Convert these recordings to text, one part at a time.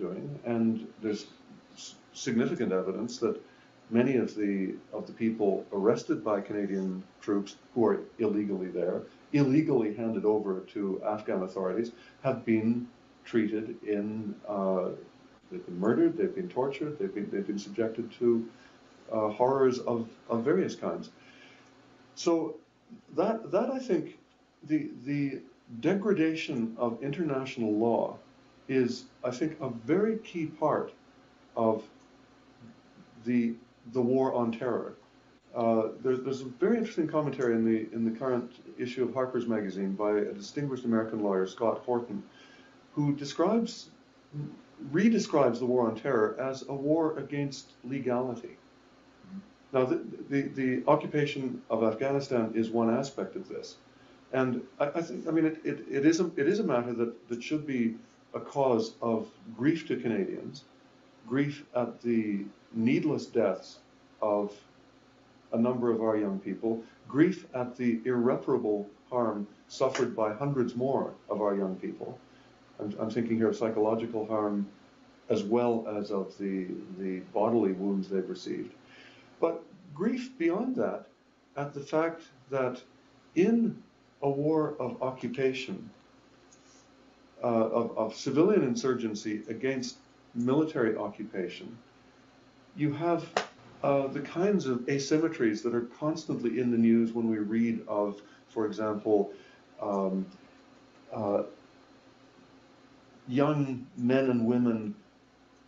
doing, and there's significant evidence that many of the people arrested by Canadian troops who are illegally there, illegally handed over to Afghan authorities, have been treated in. They've been murdered, they've been tortured, they've been subjected to horrors of various kinds. So that I think the degradation of international law is, I think, a very key part of the war on terror. There's a very interesting commentary in the current issue of Harper's Magazine by a distinguished American lawyer, Scott Horton, who redescribes the war on terror as a war against legality. Now, the occupation of Afghanistan is one aspect of this, and I think, I mean, it is a matter that should be a cause of grief to Canadians, grief at the needless deaths of a number of our young people, grief at the irreparable harm suffered by hundreds more of our young people. I'm thinking here of psychological harm as well as of the bodily wounds they've received. But grief beyond that at the fact that in a war of occupation, of civilian insurgency against military occupation, you have the kinds of asymmetries that are constantly in the news when we read of, for example, young men and women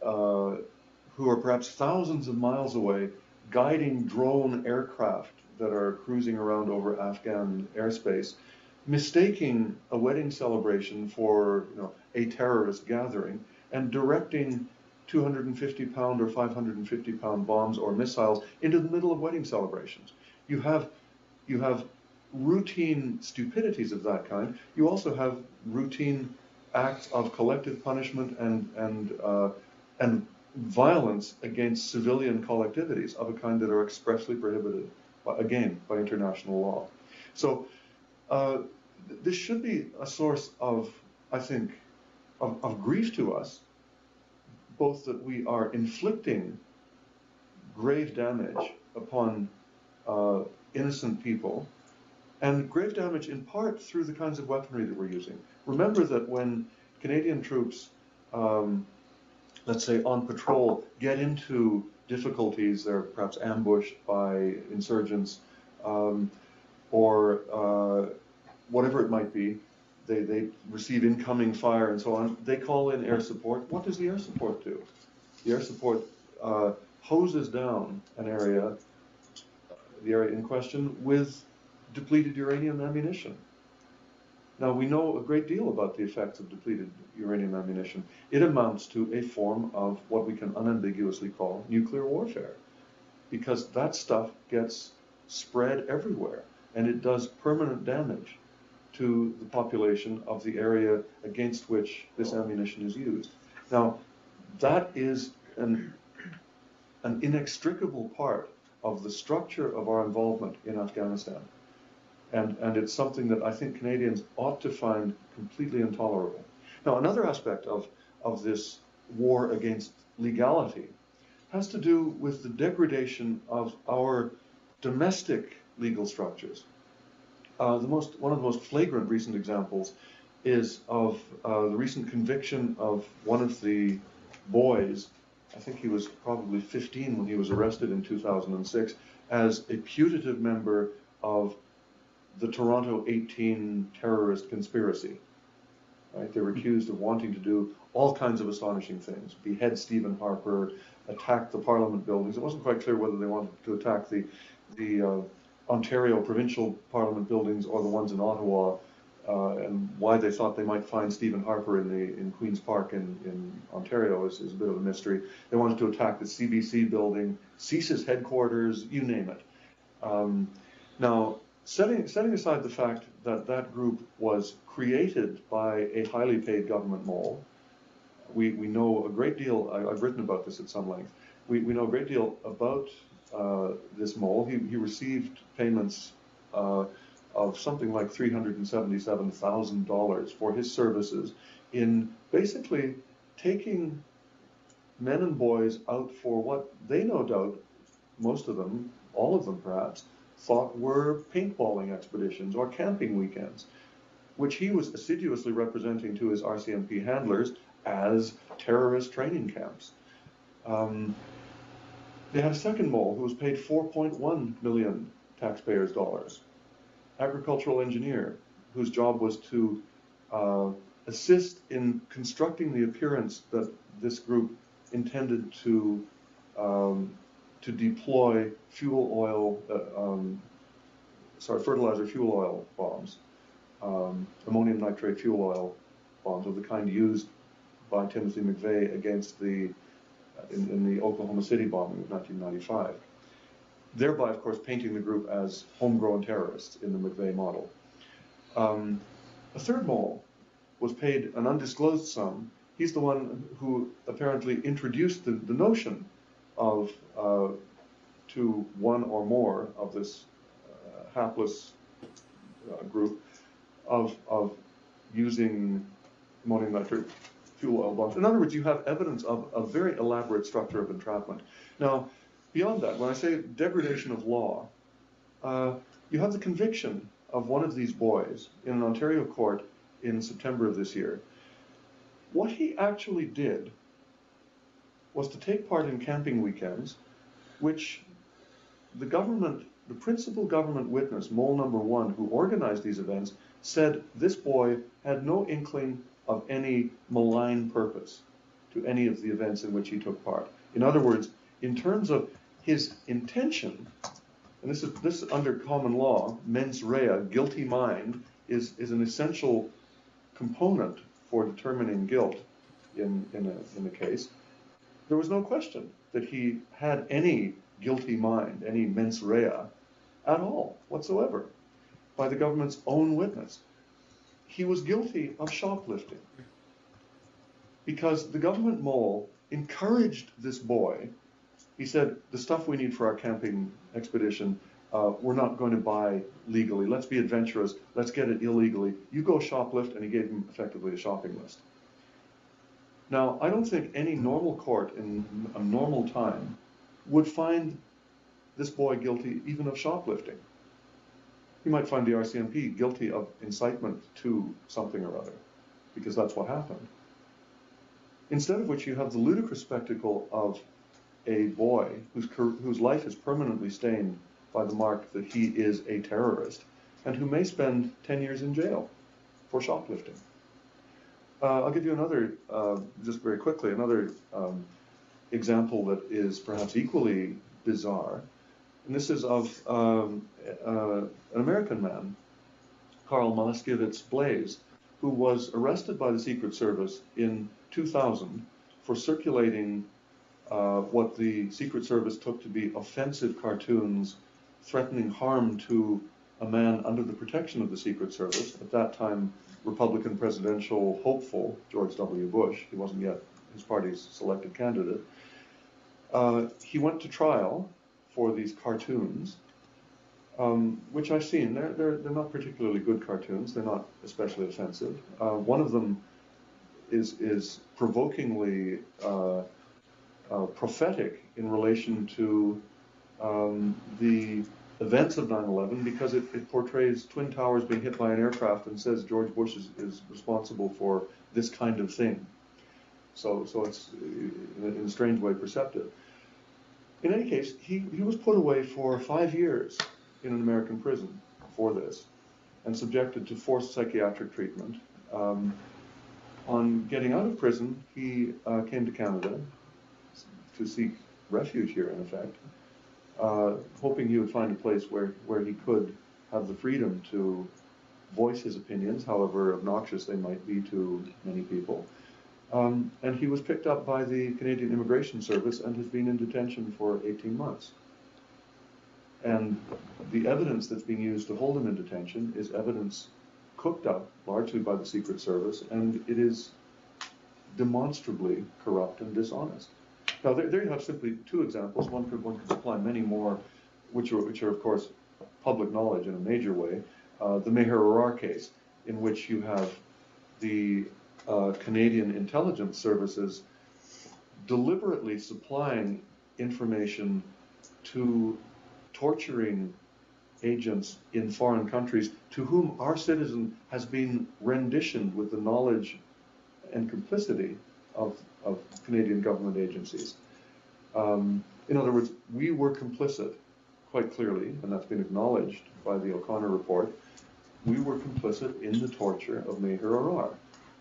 who are perhaps thousands of miles away guiding drone aircraft that are cruising around over Afghan airspace, mistaking a wedding celebration for a terrorist gathering, and directing 250-pound or 550-pound bombs or missiles into the middle of wedding celebrations. You have routine stupidities of that kind. You also have routine acts of collective punishment and violence against civilian collectivities of a kind that are expressly prohibited, again, by international law. So this should be a source of, I think, of grief to us, both that we are inflicting grave damage upon innocent people, and grave damage in part through the kinds of weaponry that we're using. Remember that when Canadian troops, let's say on patrol, get into difficulties, they're perhaps ambushed by insurgents, or whatever it might be, they receive incoming fire and so on, they call in air support. What does the air support do? The air support hoses down an area, the area in question, with depleted uranium ammunition. Now, we know a great deal about the effects of depleted uranium ammunition. It amounts to a form of what we can unambiguously call nuclear warfare, because that stuff gets spread everywhere, and it does permanent damage to the population of the area against which this ammunition is used. Now, that is an inextricable part of the structure of our involvement in Afghanistan. And it's something that I think Canadians ought to find completely intolerable. Now, another aspect of this war against legality has to do with the degradation of our domestic legal structures. One of the most flagrant recent examples is of the recent conviction of one of the boys. I think he was probably 15 when he was arrested in 2006 as a putative member of the Toronto 18 terrorist conspiracy. Right? They were accused of wanting to do all kinds of astonishing things: behead Stephen Harper, attack the Parliament buildings. It wasn't quite clear whether they wanted to attack the Ontario provincial Parliament buildings or the ones in Ottawa, and why they thought they might find Stephen Harper in Queen's Park in Ontario is a bit of a mystery. They wanted to attack the CBC building, CSIS headquarters, you name it. Now, setting aside the fact that that group was created by a highly paid government mole, we know a great deal. I've written about this at some length. We know a great deal about this mole. He received payments of something like $377,000 for his services in basically taking men and boys out for what they no doubt, most of them, all of them perhaps, thought were paintballing expeditions or camping weekends, which he was assiduously representing to his RCMP handlers as terrorist training camps. They had a second mole who was paid 4.1 million taxpayers' dollars, agricultural engineer, whose job was to assist in constructing the appearance that this group intended to deploy fertilizer fuel oil bombs, ammonium nitrate fuel oil bombs of the kind used by Timothy McVeigh against in the Oklahoma City bombing of 1995. Thereby, of course, painting the group as homegrown terrorists in the McVeigh model. A third mole was paid an undisclosed sum. He's the one who apparently introduced the notion of to one or more of this hapless group of using ammonium nitrate fuel oil bombs. In other words, you have evidence of a very elaborate structure of entrapment. Now, beyond that, when I say degradation of law, you have the conviction of one of these boys in an Ontario court in September of this year. What he actually did was to take part in camping weekends, which the government, the principal government witness, mole number one, who organized these events, said this boy had no inkling of any malign purpose to any of the events in which he took part. In other words, in terms of his intention, and this under common law, mens rea, guilty mind, is an essential component for determining guilt in a case. There was no question that he had any guilty mind, any mens rea at all whatsoever by the government's own witness. He was guilty of shoplifting because the government mole encouraged this boy. He said, the stuff we need for our camping expedition, we're not going to buy legally. Let's be adventurous. Let's get it illegally. You go shoplift, and he gave him effectively a shopping list. Now, I don't think any normal court in a normal time would find this boy guilty even of shoplifting. You might find the RCMP guilty of incitement to something or other, because that's what happened. Instead of which, you have the ludicrous spectacle of a boy whose life is permanently stained by the mark that he is a terrorist, and who may spend 10 years in jail for shoplifting. I'll give you another, just very quickly, another example that is perhaps equally bizarre. And this is of an American man, Karl Malaskiewicz Blaze, who was arrested by the Secret Service in 2000 for circulating what the Secret Service took to be offensive cartoons threatening harm to a man under the protection of the Secret Service, at that time Republican presidential hopeful George W. Bush. He wasn't yet his party's selected candidate. He went to trial for these cartoons, which I've seen. They're not particularly good cartoons. They're not especially offensive. One of them is provokingly prophetic in relation to the events of 9/11, because it portrays Twin Towers being hit by an aircraft and says George Bush is responsible for this kind of thing. So it's in a strange way perceptive. In any case, he was put away for 5 years in an American prison for this and subjected to forced psychiatric treatment. On getting out of prison, he came to Canada to seek refuge here, in effect, hoping he would find a place where he could have the freedom to voice his opinions, however obnoxious they might be to many people. And he was picked up by the Canadian Immigration Service and has been in detention for 18 months. And the evidence that's being used to hold him in detention is evidence cooked up largely by the Secret Service, and it is demonstrably corrupt and dishonest. Now, there you have simply two examples. One could supply many more, which are of course public knowledge in a major way. The Meher Arar case, in which you have the Canadian intelligence services deliberately supplying information to torturing agents in foreign countries to whom our citizen has been renditioned with the knowledge and complicity of Canadian government agencies. In other words, we were complicit, quite clearly, and that's been acknowledged by the O'Connor report. We were complicit in the torture of Maher Arar,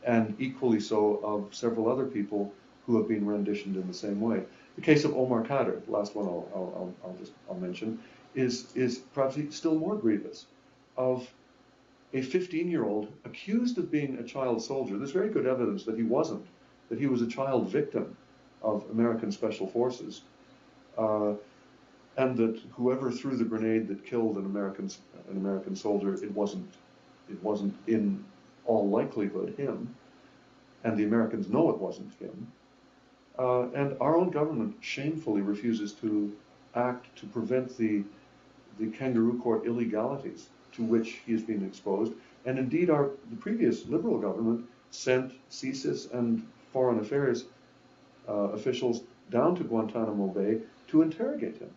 and equally so of several other people who have been renditioned in the same way. The case of Omar Khadr, the last one I'll mention, is perhaps still more grievous, of a 15-year-old accused of being a child soldier. There's very good evidence that he wasn't, that he was a child victim of American Special Forces, and that whoever threw the grenade that killed an American soldier, it wasn't in all likelihood him, and the Americans know it wasn't him. And our own government shamefully refuses to act to prevent the kangaroo court illegalities to which he has been exposed. And indeed, the previous Liberal government sent CSIS and Foreign Affairs officials down to Guantanamo Bay to interrogate him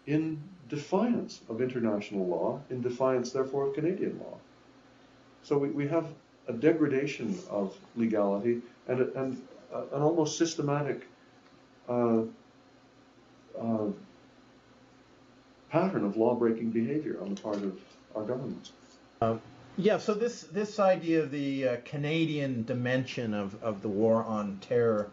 in defiance of international law, in defiance, therefore, of Canadian law. So we have a degradation of legality and an almost systematic pattern of law-breaking behavior on the part of our governments. Yeah, so this idea of the Canadian dimension of the war on terror,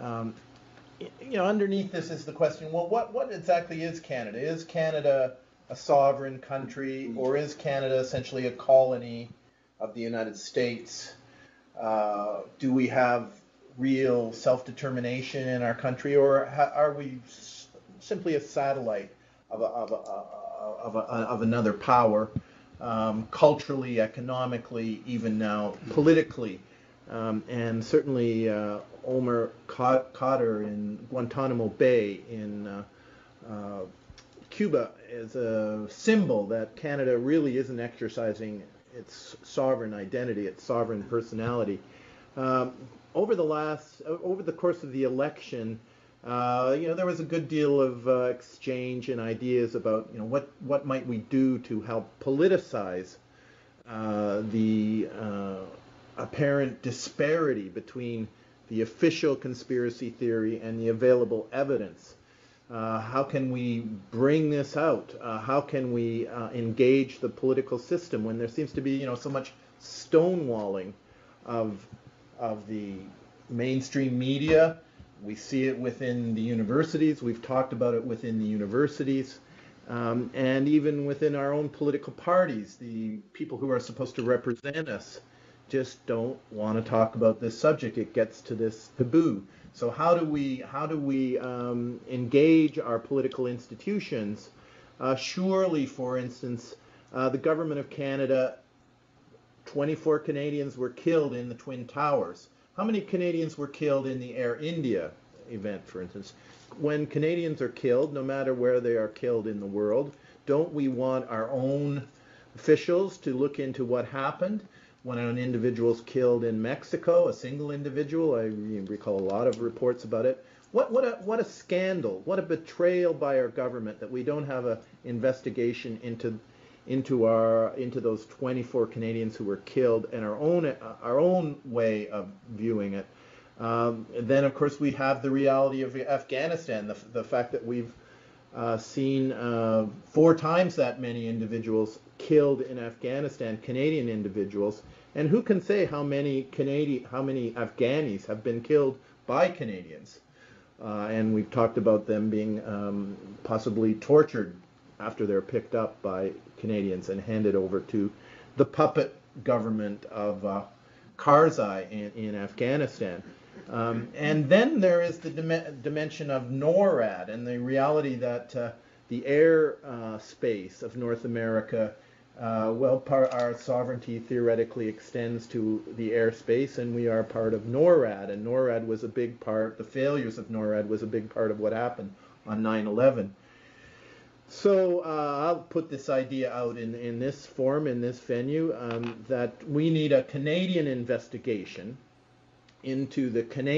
underneath this is the question, well, what exactly is Canada? Is Canada a sovereign country, or is Canada essentially a colony of the United States? Do we have real self-determination in our country, or are we simply a satellite of another power, culturally, economically, even now politically? And certainly Omar Khadr in Guantanamo Bay in Cuba is a symbol that Canada really isn't exercising its sovereign identity, its sovereign personality. Over the course of the election, there was a good deal of exchange and ideas about what might we do to help politicize the apparent disparity between the official conspiracy theory and the available evidence. How can we bring this out? How can we engage the political system when there seems to be so much stonewalling of the mainstream media? We see it within the universities. We've talked about it within the universities, and even within our own political parties. The people who are supposed to represent us just don't want to talk about this subject. It gets to this taboo. So how do we engage our political institutions? Surely, for instance, the government of Canada, 24 Canadians were killed in the Twin Towers. How many Canadians were killed in the Air India event, for instance? When Canadians are killed, no matter where they are killed in the world, don't we want our own officials to look into what happened? When an individual is killed in Mexico, a single individual, I recall a lot of reports about it. What a scandal! What a betrayal by our government that we don't have an investigation into those 24 Canadians who were killed and our own way of viewing it. Then, of course, we have the reality of Afghanistan, the fact that we've seen 4 times that many individuals killed in Afghanistan, Canadian individuals, and who can say how many Afghanis have been killed by Canadians? And we've talked about them being possibly tortured after they're picked up by Canadians and handed over to the puppet government of Karzai in Afghanistan. And then there is the dimension of NORAD and the reality that the air space of North America, our sovereignty theoretically extends to the airspace, and we are part of NORAD. And NORAD was a big part, the failures of NORAD was a big part of what happened on 9/11. So I'll put this idea out in this form, in this venue, that we need a Canadian investigation into the Canadian